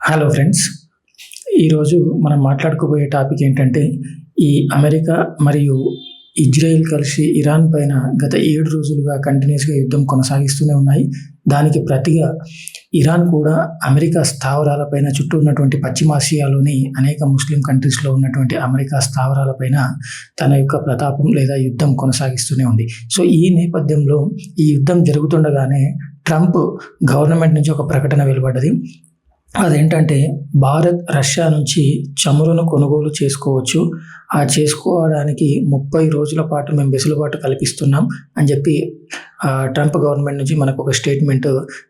Hello friends. ఈరోజు మనం మాట్లాడుకోబోయే topic ఏంటంటే, ఈ అమెరికా మరియు ఇజ్రాయెల్ కలిసి ఇరాన్ పైన గత 7 రోజులుగా కంటిన్యూస్‌గా యుద్ధం కొనసాగిస్తూనే ఉన్నాయి. దానికి ప్రతిగా ఇరాన్ కూడా అమెరికా స్థావరాలపైన చుట్టూ ఉన్నటువంటి పశ్చిమాసియాలోని అనేక ముస్లిం కంట్రీస్‌లో ఉన్నటువంటి అమెరికా స్థావరాలపైన తన యొక్క ప్రతాపం లేదా యుద్ధం కొనసాగిస్తూనే ఉంది. సో, ఈ నేపథ్యంలో ఈ యుద్ధం జరుగుతుండగానే ట్రంప్ గవర్నమెంట్ నుంచి ఒక ప్రకటన వెలువడ్డది. అదేంటంటే, భారత్ రష్యా నుంచి చమురును కొనుగోలు చేసుకోవచ్చు. ఆ చేసుకోవడానికి 30 రోజుల పాటు మేము వెసులుబాటు కల్పిస్తున్నాం అని చెప్పి ట్రంప్ గవర్నమెంట్ నుంచి మనకు ఒక స్టేట్మెంట్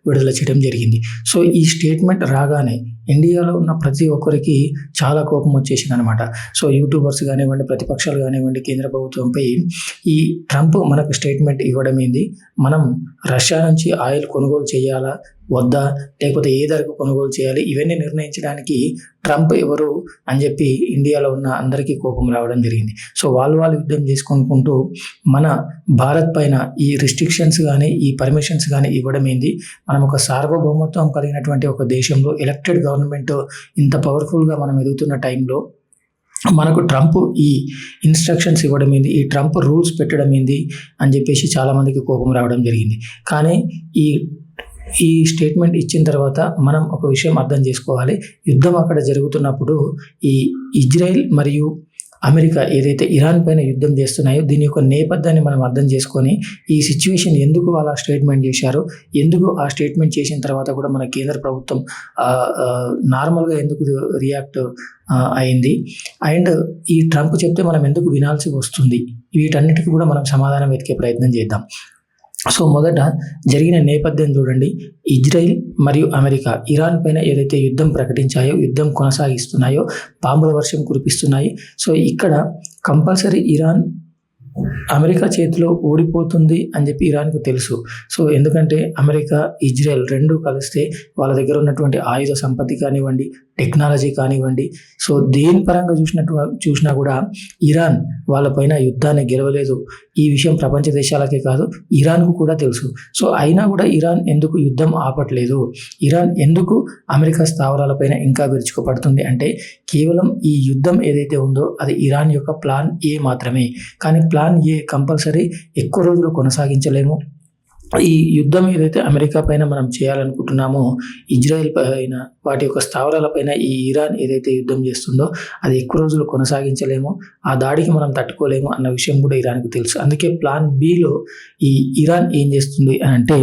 విడుదల చేయడం జరిగింది. సో, ఈ స్టేట్మెంట్ రాగానే ఇండియాలో ఉన్న ప్రతి ఒక్కరికి చాలా కోపం వచ్చేసిందనమాట. సో, యూట్యూబర్స్ కానివ్వండి, ప్రతిపక్షాలు కానివ్వండి, కేంద్ర ప్రభుత్వంపై ఈ ట్రంప్ మనకు స్టేట్మెంట్ ఇవ్వడం ఏంది, మనం రష్యా నుంచి ఆయిల్ కొనుగోలు చేయాలా వద్దా, లేకపోతే ఏ ధరకు కొనుగోలు చేయాలి, ఇవన్నీ నిర్ణయించడానికి ట్రంప్ ఎవరు అని చెప్పి ఇండియాలో ఉన్న అందరికీ కోపం రావడం జరిగింది. సో, వాళ్ళు యుద్ధం చేసుకుంటూ మన భారత్ పైన ఈ రిస్ట్రిక్షన్స్ కానీ, ఈ పర్మిషన్స్ కానీ ఇవ్వడం ఏంది, మనం ఒక సార్వభౌమత్వం కలిగినటువంటి ఒక దేశంలో ఎలక్టెడ్ గవర్నమెంట్ ఇంత పవర్ఫుల్గా మనం ఎదుగుతున్న టైంలో మనకు ట్రంప్ ఈ ఇన్స్ట్రక్షన్స్ ఇవ్వడం ఏంది, ఈ ట్రంప్ రూల్స్ పెట్టడం ఏంది అని చెప్పేసి చాలామందికి కోపం రావడం జరిగింది. కానీ ఈ స్టేట్మెంట్ ఇచ్చిన తర్వాత మనం ఒక విషయం అర్థం చేసుకోవాలి. యుద్ధం అక్కడ జరుగుతున్నప్పుడు ఈ ఇజ్రాయెల్ మరియు అమెరికా ఏదైతే ఇరాన్ పైన యుద్ధం చేస్తున్నాయో దీని యొక్క నేపథ్యాన్ని మనం అర్థం చేసుకొని, ఈ సిచ్యువేషన్ ఎందుకు వాళ్ళు ఆ స్టేట్మెంట్ చేశారో, ఎందుకు ఆ స్టేట్మెంట్ చేసిన తర్వాత కూడా మన కేంద్ర ప్రభుత్వం నార్మల్గా ఎందుకు రియాక్ట్ అయింది, అండ్ ఈ ట్రంప్ చెప్తే మనం ఎందుకు వినాల్సి వస్తుంది, వీటన్నిటికీ కూడా మనం సమాధానం వెతికే ప్రయత్నం చేద్దాం. సో, మొదట జరిగిన నేపథ్యం చూడండి. ఇజ్రాయెల్ మరియు అమెరికా ఇరాన్ పైన ఏదైతే యుద్ధం ప్రకటించాయో, యుద్ధం కొనసాగిస్తున్నాయో, బాంబుల వర్షం కురిపిస్తున్నాయి. సో, ఇక్కడ కంపల్సరీ ఇరాన్ అమెరికా చేతిలో ఓడిపోతుంది అని చెప్పి ఇరాన్కు తెలుసు. సో, ఎందుకంటే అమెరికా, ఇజ్రాయెల్ రెండు కలిస్తే వాళ్ళ దగ్గర ఉన్నటువంటి ఆయుధ సంపత్తి కానివ్వండి, టెక్నాలజీ కానివ్వండి, సో దేని పరంగా చూసినా కూడా ఇరాన్ వాళ్ళపైన యుద్ధాన్ని గెలవలేదు. ఈ విషయం ప్రపంచ దేశాలకే కాదు, ఇరాన్కు కూడా తెలుసు. సో, అయినా కూడా ఇరాన్ ఎందుకు యుద్ధం ఆపట్లేదు, ఇరాన్ ఎందుకు అమెరికా స్థావరాలపైన ఇంకా విరుచుకుపడుతుంది అంటే, కేవలం ఈ యుద్ధం ఏదైతే ఉందో అది ఇరాన్ యొక్క ప్లాన్ ఏ మాత్రమే. కానీ ప్లాన్ ఏ కంపల్సరీ ఎక్కువ రోజులు కొనసాగించలేము. ఈ యుద్ధం ఏదైతే అమెరికా పైన మనం చేయాలనుకుంటున్నామో, ఇజ్రాయెల్ పైన, వాటి యొక్క స్థావరాలపైన ఈ ఇరాన్ ఏదైతే యుద్ధం చేస్తుందో అది ఎక్కువ రోజులు కొనసాగించలేము, ఆ దాడికి మనం తట్టుకోలేము అన్న విషయం కూడా ఇరాన్కు తెలుసు. అందుకే ప్లాన్ బిలో ఈ ఇరాన్ ఏం చేస్తుంది అని అంటే,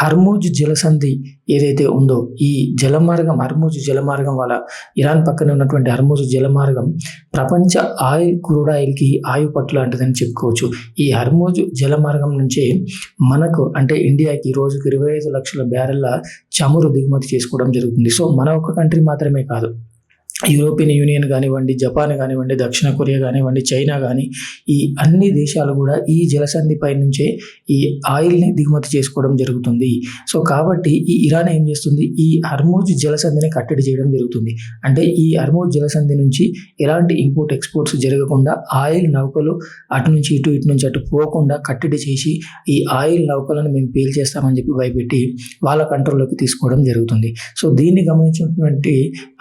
హర్మూజ్ జలసంధి ఏదైతే ఉందో ఈ జలమార్గం, హర్మూజ్ జలమార్గం వాళ్ళ ఇరాన్ పక్కన ఉన్నటువంటి హర్మూజ్ జలమార్గం ప్రపంచ క్రూడ్ ఆయిల్కి ఆయుపట్టు లాంటిదని చెప్పుకోవచ్చు. ఈ హర్మూజ్ జలమార్గం నుంచే మనకు అంటే ఇండియాకి రోజుకు 25 లక్షల బ్యారెల్ల చమురు దిగుమతి చేసుకోవడం జరుగుతుంది. సో, మన ఒక్క కంట్రీ మాత్రమే కాదు, యూరోపియన్ యూనియన్ కానివ్వండి, జపాన్ కానివ్వండి, దక్షిణ కొరియా కానివ్వండి, చైనా కానీ, ఈ అన్ని దేశాలు కూడా ఈ జలసంధి పై నుంచే ఈ ఆయిల్ని దిగుమతి చేసుకోవడం జరుగుతుంది. సో, కాబట్టి ఈ ఇరాన్ ఏం చేస్తుంది, ఈ హర్మూజ్ జలసంధిని కట్టడి చేయడం జరుగుతుంది. అంటే ఈ హర్మూజ్ జలసంధి నుంచి ఎలాంటి ఇంపోర్ట్ ఎక్స్పోర్ట్స్ జరగకుండా, ఆయిల్ నౌకలు అటు నుంచి ఇటు, ఇటు నుంచి అటు పోకుండా కట్టడి చేసి ఈ ఆయిల్ నౌకలను మేము పేల్చేస్తామని చెప్పి భయపెట్టి వాళ్ళ కంట్రోల్లోకి తీసుకోవడం జరుగుతుంది. సో, దీన్ని గమనించినటువంటి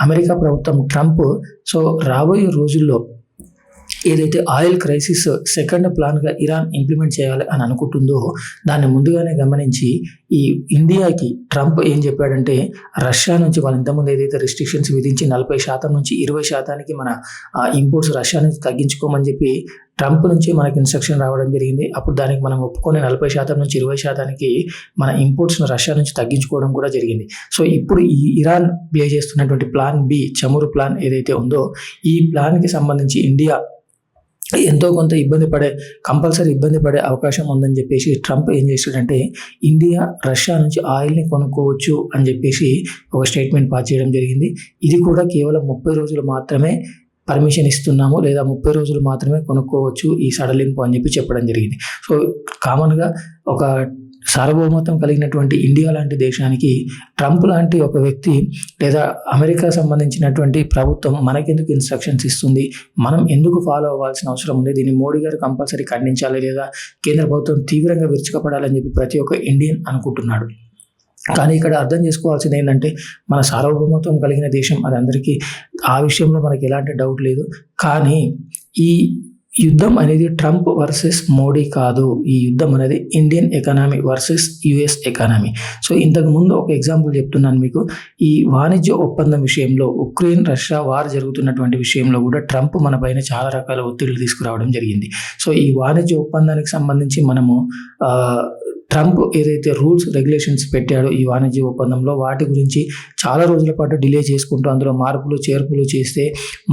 అమెరికా ప్రభుత్వం ట్రంప్, సో రాబోయే రోజుల్లో ఏదైతే ఆయిల్ క్రైసిస్ సెకండ్ ప్లాన్గా ఇరాన్ ఇంప్లిమెంట్ చేయాలి అని అనుకుంటుందో దాన్ని ముందుగానే గమనించి ఈ ఇండియాకి ట్రంప్ ఏం చెప్పాడంటే, రష్యా నుంచి వాళ్ళు ఇంతకుముందు ఏదైతే రిస్ట్రిక్షన్స్ విధించి 40% నుంచి 20% మన ఇంపోర్ట్స్ రష్యా నుంచి తగ్గించుకోమని చెప్పి ట్రంప్ నుంచి మనకి ఇన్స్ట్రక్షన్ రావడం జరిగింది. అప్పుడు దానికి మనం ఒప్పుకొని 40% నుంచి 20% మన ఇంపోర్ట్స్ను రష్యా నుంచి తగ్గించుకోవడం కూడా జరిగింది. సో, ఇప్పుడు ఈ ఇరాన్ ప్లే చేస్తున్నటువంటి ప్లాన్ బి, చమురు ప్లాన్ ఏదైతే ఉందో ఈ ప్లాన్కి సంబంధించి ఇండియా ఎంతో కొంత కంపల్సరీ ఇబ్బంది పడే అవకాశం ఉందని చెప్పేసి ట్రంప్ ఏం చేశాడంటే, ఇండియా రష్యా నుంచి ఆయిల్ని కొనుక్కోవచ్చు అని చెప్పేసి ఒక స్టేట్మెంట్ పాస్ చేయడం జరిగింది. ఇది కూడా కేవలం 30 రోజులు మాత్రమే పర్మిషన్ ఇస్తున్నాము, లేదా 30 రోజులు మాత్రమే కొనుక్కోవచ్చు ఈ సడలింపు అని చెప్పి చెప్పడం జరిగింది. సో, కామన్గా ఒక సార్వభౌమత్వం కలిగినటువంటి ఇండియా లాంటి దేశానికి ట్రంప్ లాంటి ఒక వ్యక్తి లేదా అమెరికా సంబంధించినటువంటి ప్రభుత్వం మనకెందుకు ఇన్స్ట్రక్షన్స్ ఇస్తుంది, మనం ఎందుకు ఫాలో అవ్వాల్సిన అవసరం ఉంది, దీన్ని మోడీ గారు కంపల్సరీ ఖండించాలి లేదా కేంద్ర ప్రభుత్వం తీవ్రంగా విరుచుకుపడాలని చెప్పి ప్రతి ఒక్క ఇండియన్ అనుకుంటున్నాడు. కానీ ఇక్కడ అర్థం చేసుకోవాల్సింది ఏంటంటే మన సార్వభౌమత్వం కలిగిన దేశం, అది అందరికీ, ఆ విషయంలో మనకి ఎలాంటి డౌట్ లేదు. కానీ ఈ యుద్ధం అనేది ట్రంప్ వర్సెస్ మోడీ కాదు. ఈ యుద్ధం అనేది Indian economy versus US economy. So ఇంతకు ముందు ఒక ఎగ్జాంపుల్ చెప్తున్నాను మీకు. ఈ వాణిజ్య ఒప్పందం విషయంలో, ఉక్రెయిన్ రష్యా వార్ జరుగుతున్నటువంటి విషయంలో కూడా ట్రంప్ మన పైన చాలా రకాల ఒత్తిళ్లు తీసుకురావడం జరిగింది. సో ఈ వాణిజ్య ఒప్పందానికి సంబంధించి మనము ట్రంప్ ఏదైతే రూల్స్ రెగ్యులేషన్స్ పెట్టాడో ఈ వాణిజ్య ఒప్పందంలో, వాటి గురించి చాలా రోజుల పాటు డిలే చేసుకుంటూ అందులో మార్పులు చేర్పులు చేస్తే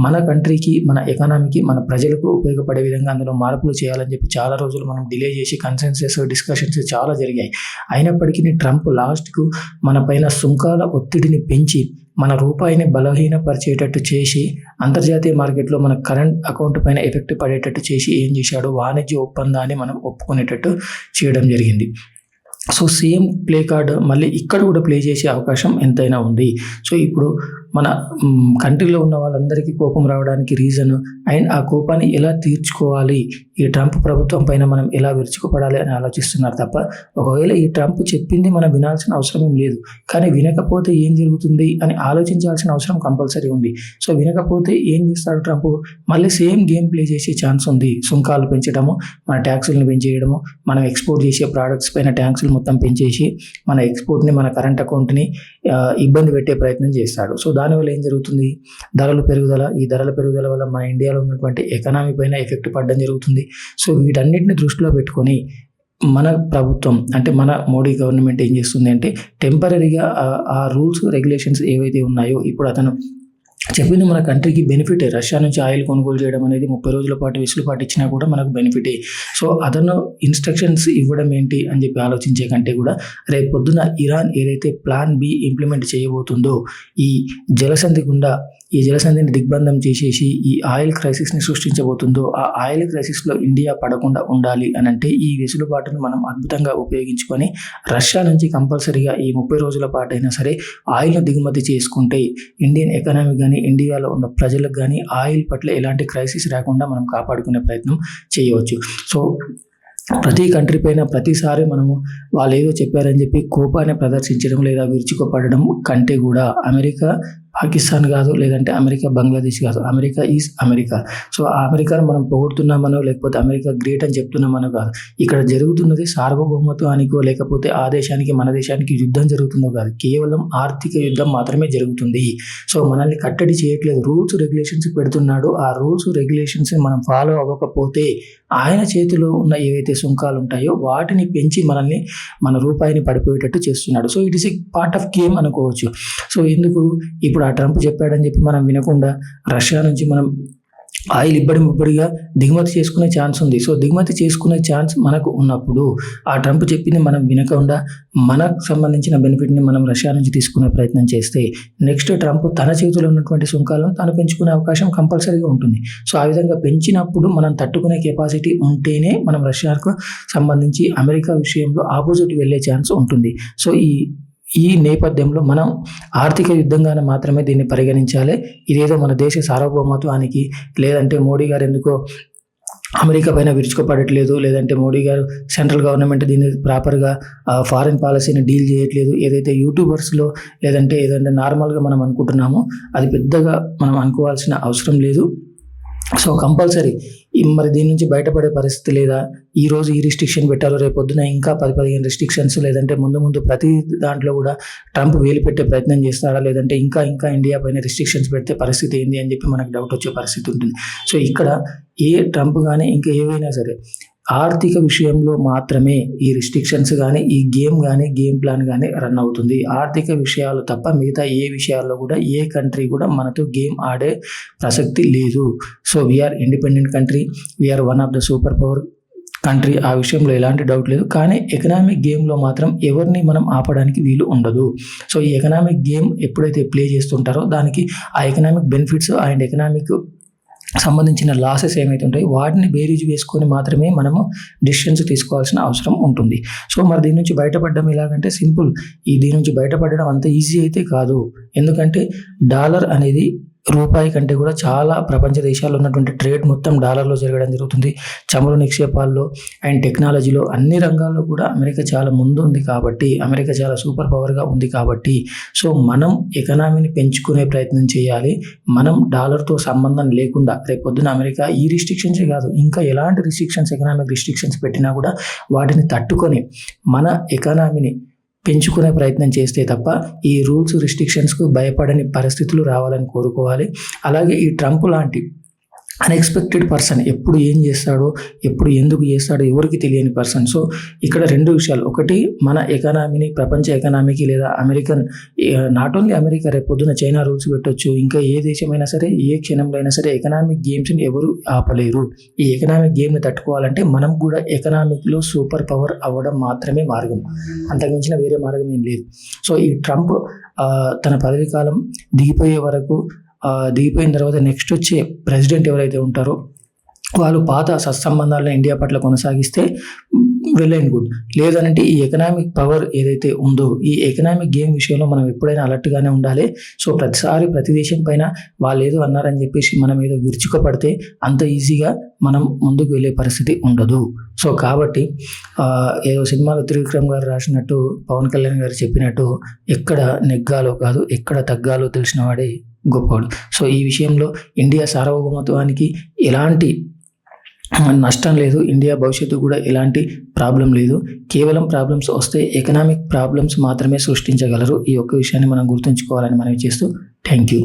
మన కంట్రీకి, మన ఎకానమీకి, మన ప్రజలకు ఉపయోగపడే విధంగా అందులో మార్పులు చేయాలని చెప్పి చాలా రోజులు మనం డిలే చేసి కన్సెన్సస్ డిస్కషన్స్ చాలా జరిగాయి. అయినప్పటికీ ట్రంప్ లాస్ట్కు మన పైన సుంకాల ఒత్తిడిని పెంచి మన రూపాయిని బలహీనపరిచేటట్టు చేసి, అంతర్జాతీయ మార్కెట్లో మన కరెంట్ అకౌంట్ పైన ఎఫెక్ట్ పడేటట్టు చేసి ఏం చేశాడు, వాణిజ్య ఒప్పందాన్ని మనం ఒప్పుకునేటట్టు చేయడం జరిగింది. సో సేమ్ ప్లే కార్డ్ మళ్ళీ ఇక్కడ కూడా ప్లే చేసే అవకాశం ఎంతైనా ఉంది. సో ఇప్పుడు మన కంట్రీలో ఉన్న వాళ్ళందరికీ కోపం రావడానికి రీజన్, అండ్ ఆ కోపాన్ని ఎలా తీర్చుకోవాలి, ఈ ట్రంప్ ప్రభుత్వం పైన మనం ఎలా విరుచుకుపడాలి అని ఆలోచిస్తున్నారు తప్ప, ఒకవేళ ఈ ట్రంప్ చెప్పింది మనం వినాల్సిన అవసరం ఏం లేదు. కానీ వినకపోతే ఏం జరుగుతుంది అని ఆలోచించాల్సిన అవసరం కంపల్సరీ ఉంది. సో వినకపోతే ఏం చేస్తాడు ట్రంప్, మళ్ళీ సేమ్ గేమ్ ప్లే చేసే ఛాన్స్ ఉంది. సుంకాలు పెంచడము, మన ట్యాక్సులను పెంచేయడము, మనం ఎక్స్పోర్ట్ చేసే ప్రోడక్ట్స్ పైన ట్యాక్సులు మొత్తం పెంచేసి మన ఎక్స్పోర్ట్ని, మన కరెంట్ అకౌంట్ని ఇబ్బంది పెట్టే ప్రయత్నం చేస్తాడు. సో దానివల్ల ఏం జరుగుతుంది, ధరల పెరుగుదల, ఈ ధరల పెరుగుదల వల్ల మన ఇండియాలో ఉన్నటువంటి ఎకానమీ పైన ఎఫెక్ట్ పడడం జరుగుతుంది. సో వీటన్నిటిని దృష్టిలో పెట్టుకొని మన ప్రభుత్వం, అంటే మన మోడీ గవర్నమెంట్ ఏం చేస్తుంది అంటే టెంపరీగా ఆ రూల్స్ రెగ్యులేషన్స్ ఏవైతే ఉన్నాయో, ఇప్పుడు అతను చెప్పింది మన కంట్రీకి బెనిఫిటే. రష్యా నుంచి ఆయిల్ కొనుగోలు చేయడం అనేది 30 రోజుల పాటు వెసులుబాటు ఇచ్చినా కూడా మనకు బెనిఫిటే. సో అదను ఇన్స్ట్రక్షన్స్ ఇవ్వడం ఏంటి అని చెప్పి ఆలోచించే కంటే కూడా రేపు పొద్దున ఇరాన్ ఏదైతే ప్లాన్ బి ఇంప్లిమెంట్ చేయబోతుందో, ఈ జలసంధి గుండా ఈ జలసంధిని దిగ్బంధం చేసేసి ఈ ఆయిల్ క్రైసిస్ని సృష్టించబోతుందో, ఆ ఆయిల్ క్రైసిస్లో ఇండియా పడకుండా ఉండాలి అని అంటే ఈ వెసులుబాటును మనం అద్భుతంగా ఉపయోగించుకొని రష్యా నుంచి కంపల్సరీగా ఈ 30 రోజుల పాటు అయినా సరే ఆయిల్ను దిగుమతి చేసుకుంటే ఇండియన్ ఎకానమీ కానీ, ఇండియాలో ఉన్న ప్రజలకు కానీ ఆయిల్ పట్ల ఎలాంటి క్రైసిస్ రాకుండా మనం కాపాడుకునే ప్రయత్నం చేయవచ్చు. సో ప్రతి కంట్రీ పైన ప్రతిసారి మనము వాళ్ళు ఏదో చెప్పారని చెప్పి కోపాన్ని ప్రదర్శించడం లేదా విరుచుకుపడడం కంటే కూడా అమెరికా పాకిస్తాన్ కాదు, లేదంటే అమెరికా బంగ్లాదేశ్ కాదు, అమెరికా ఈజ్ అమెరికా. సో ఆ అమెరికాను మనం పొగుడుతున్నామనో లేకపోతే అమెరికా గ్రేట్ అని చెప్తున్నామనో కాదు. ఇక్కడ జరుగుతున్నది సార్వభౌమత్వానికో లేకపోతే ఆ దేశానికి మన దేశానికి యుద్ధం జరుగుతుందో కాదు, కేవలం ఆర్థిక యుద్ధం మాత్రమే జరుగుతుంది. సో మనల్ని కట్టడి చేయట్లేదు, రూల్స్ రెగ్యులేషన్స్ పెడుతున్నాడు. ఆ రూల్స్ రెగ్యులేషన్స్ మనం ఫాలో అవ్వకపోతే ఆయన చేతిలో ఉన్న ఏవైతే సుంకాలు ఉంటాయో వాటిని పెంచి మనల్ని, మన రూపాయిని పడిపోయేటట్టు చేస్తున్నాడు. So it is a part of game అనుకోవచ్చు. సో ఎందుకు ఇప్పుడు ఆ ట్రంప్ చెప్పాడని చెప్పి మనం వినకుండా రష్యా నుంచి మనం ఆయిల్ ఇబ్బడిగా దిగుమతి చేసుకునే ఛాన్స్ ఉంది. సో దిగుమతి చేసుకునే ఛాన్స్ మనకు ఉన్నప్పుడు ఆ ట్రంప్ చెప్పింది మనం వినకుండా మనకు సంబంధించిన బెనిఫిట్ని మనం రష్యా నుంచి తీసుకునే ప్రయత్నం చేస్తే నెక్స్ట్ ట్రంప్ తన చేతిలో ఉన్నటువంటి సుంకాలను తను పెంచుకునే అవకాశం కంపల్సరీగా ఉంటుంది. సో ఆ విధంగా పెంచినప్పుడు మనం తట్టుకునే కెపాసిటీ ఉంటేనే మనం రష్యాకు సంబంధించి అమెరికా విషయంలో ఆపోజిట్ వెళ్ళే ఛాన్స్ ఉంటుంది. సో ఈ నేపథ్యంలో మనం ఆర్థిక యుద్ధంగానే మాత్రమే దీన్ని పరిగణించాలి. ఇదేదో మన దేశ సార్వభౌమత్వానికి, లేదంటే మోడీ గారు ఎందుకో అమెరికా పైన విరుచుకుపడట్లేదు, లేదంటే మోడీ గారు సెంట్రల్ గవర్నమెంట్ దీన్ని ప్రాపర్గా ఫారిన్ పాలసీని డీల్ చేయట్లేదు, ఏదైతే యూట్యూబర్స్లో లేదంటే ఏదంటే నార్మల్గా మనం అనుకుంటున్నామో అది పెద్దగా మనం అనుకోవాల్సిన అవసరం లేదు. సో కంపల్సరీ మరి దీని నుంచి బయటపడే పరిస్థితి లేదా, ఈరోజు ఈ రిస్ట్రిక్షన్ పెట్టాలో రేపు పొద్దున ఇంకా 10-15 రిస్ట్రిక్షన్స్, లేదంటే ముందు ప్రతి దాంట్లో కూడా ట్రంప్ వేలు పెట్టే ప్రయత్నం చేస్తాడా, లేదంటే ఇంకా ఇండియా పైన రిస్ట్రిక్షన్స్ పెడితే పరిస్థితి ఏంది అని చెప్పి మనకు డౌట్ వచ్చే పరిస్థితి ఉంటుంది. సో ఇక్కడ ఏ ట్రంప్ కానీ ఇంకా ఏవైనా సరే ఆర్థిక విషయంలో మాత్రమే ఈ రిస్ట్రిక్షన్స్ కానీ, ఈ గేమ్ కానీ, గేమ్ ప్లాన్ కానీ రన్ అవుతుంది. ఆర్థిక విషయాలు తప్ప మిగతా ఏ విషయాల్లో కూడా ఏ కంట్రీ కూడా మనతో గేమ్ ఆడే ప్రసక్తి లేదు. So we are independent country, we are one of the super power country, ఆ విషయంలో ఎలాంటి డౌట్ లేదు. కానీ ఎకనామిక్ గేమ్లో మాత్రం ఎవరిని మనం ఆపడానికి వీలు ఉండదు. సో ఈ ఎకనామిక్ గేమ్ ఎప్పుడైతే ప్లే చేస్తుంటారో దానికి ఆ ఎకనామిక్ బెనిఫిట్స్ అండ్ ఎకనామిక్ సంబంధించిన లాసెస్ ఏమైతే ఉంటాయో వాటిని బేరీజు వేసుకొని మాత్రమే మనము డిసిషన్స్ తీసుకోవాల్సిన అవసరం ఉంటుంది. సో మరి దీని నుంచి బయటపడడం ఎలాగంటే సింపుల్. దీని నుంచి బయటపడడం అంత ఈజీ అయితే కాదు. ఎందుకంటే డాలర్ అనేది రూపాయి కంటే కూడా చాలా ప్రపంచ దేశాల్లో ఉన్నటువంటి ట్రేడ్ మొత్తం డాలర్‌లో జరగడం జరుగుతుంది. చమురు నిక్షేపాల్లో అండ్ టెక్నాలజీలో అన్ని రంగాల్లో కూడా అమెరికా చాలా ముందుంది కాబట్టి, అమెరికా చాలా సూపర్ పవర్‌గా ఉంది కాబట్టి, సో మనం ఎకానమీని పెంచుకునే ప్రయత్నం చేయాలి. మనం డాలర్‌తో సంబంధం లేకుండా రేపొద్దున అమెరికా ఈ రిస్ట్రిక్షన్సే కాదు, ఇంకా ఎలాంటి రిస్ట్రిక్షన్స్, ఎకనామిక్ రిస్ట్రిక్షన్స్ పెట్టినా కూడా వాటిని తట్టుకొని మన ఎకానమీని పెంచుకునే ప్రయత్నం చేస్తే తప్ప ఈ రూల్స్, రిస్ట్రిక్షన్స్‌కు భయపడని పరిస్థితులు రావాలని కోరుకోవాలి. అలాగే ఈ ట్రంప్ లాంటి అన్‌ఎక్స్‌పెక్టెడ్ పర్సన్ ఎప్పుడు ఏం చేస్తాడో, ఎప్పుడు ఎందుకు చేస్తాడో ఎవరికీ తెలియని పర్సన్. సో ఇక్కడ 2 విషయాలు. ఒకటి, మన ఎకానమీని ప్రపంచ ఎకానమీకి లేదా అమెరికన్ నాట్ ఓన్లీ అమెరికా, రేపొద్దున చైనా రూల్స్ పెట్టొచ్చు. ఇంకా ఏ దేశమైనా సరే, ఏ క్షణంలో అయినా సరే ఎకనామిక్ గేమ్స్‌ని ఎవరు ఆపలేరు. ఈ ఎకనామిక్ గేమ్‌ని తట్టుకోవాలంటే మనం కూడా ఎకనామిక్‌లో సూపర్ పవర్ అవ్వడం మాత్రమే మార్గం. అంతకు మించిన వేరే మార్గం ఏం లేదు. సో ఈ ట్రంప్ తన పదవీ కాలం దిగిపోయిన తర్వాత నెక్స్ట్ వచ్చే ప్రెసిడెంట్ ఎవరైతే ఉంటారో వాళ్ళు పాత సత్సంబంధాలను ఇండియా పట్ల కొనసాగిస్తే వెల్ అండ్ గుడ్. లేదనంటే ఈ ఎకనామిక్ పవర్ ఏదైతే ఉందో, ఈ ఎకనామిక్ గేమ్ విషయంలో మనం ఎప్పుడైనా అలర్ట్‌గానే ఉండాలి. సో ప్రతిసారి ప్రతి దేశం పైన వాళ్ళు ఏదో అన్నారని చెప్పేసి మనం ఏదో విరుచుకుపడితే అంత ఈజీగా మనం ముందుకు వెళ్ళే పరిస్థితి ఉండదు. సో కాబట్టి ఏదో సినిమాలో త్రివిక్రమ్ గారు రాసినట్టు, పవన్ కళ్యాణ్ గారు చెప్పినట్టు, ఎక్కడ నెగ్గాలో కాదు ఎక్కడ తగ్గాలో తెలిసిన వాడే గొప్పవాడు. సో ఈ విషయంలో ఇండియా సార్వభౌమత్వానికి ఎలాంటి నష్టం లేదు. ఇండియా భవిష్యత్తు కూడా ఎలాంటి ప్రాబ్లం లేదు. కేవలం ప్రాబ్లమ్స్ వస్తే ఎకనామిక్ ప్రాబ్లమ్స్ మాత్రమే సృష్టించగలరు. ఈ ఒక్క విషయాన్ని మనం గుర్తుంచుకోవాలని మనవి చేస్తూ థ్యాంక్ యూ.